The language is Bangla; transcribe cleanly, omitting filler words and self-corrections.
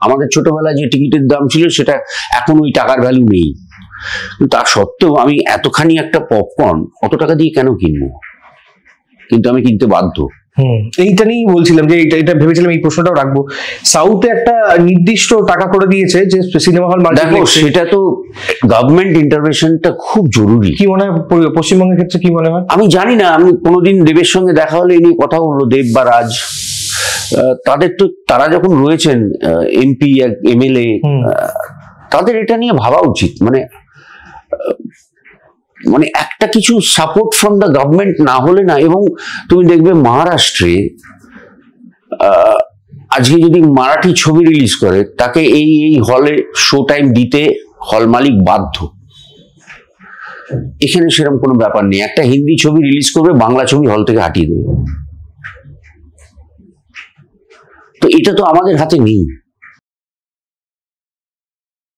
আমাদের ছোটবেলায় যে টিকিটের দাম ছিল সেটা এখন ওই টাকার ভ্যালু নেই। তা সত্ত্বেও আমি এতখানি একটা পপকর্ন কত টাকা দিয়ে কেন কিনবো, কিন্তু আমি কিনতে বাধ্য। এইটা নিয়েই বলছিলাম যে এটা ভেবেছিলাম এই প্রশ্নটাও রাখবো। সাউথে একটা নির্দিষ্ট টাকা করে দিয়েছে যে সিনেমা হল মাল্টিপ্লেক্স, সেটা তো গভর্নমেন্ট ইন্টারভেনশনটা খুব জরুরি। কি মনে হয় পশ্চিমবঙ্গের ক্ষেত্রে কি মনে হয়? আমি জানি না, আমি কোনোদিন দেবের সঙ্গে দেখা হলে এই নিয়ে কথা বললো, দেব বা রাজ, তাদের তো তারা যখন রয়েছেন এমপি এমএলএ, তাদের এটা নিয়ে ভাবা উচিত। মানে একটা কিছু সাপোর্ট ফ্রম দ্য গভর্নমেন্ট না হলে না। এবং তুমি দেখবে মহারাষ্ট্রে আজকে যদি মারাঠি ছবি রিলিজ করে তাকে এই হলে শো টাইম দিতে হল মালিক বাধ্য। এখানে সেরকম কোনো ব্যাপার নেই, একটা হিন্দি ছবি রিলিজ করবে বাংলা ছবি হল থেকে হাটিয়ে দেবে। তো এটা তো আমাদের হাতে নেই।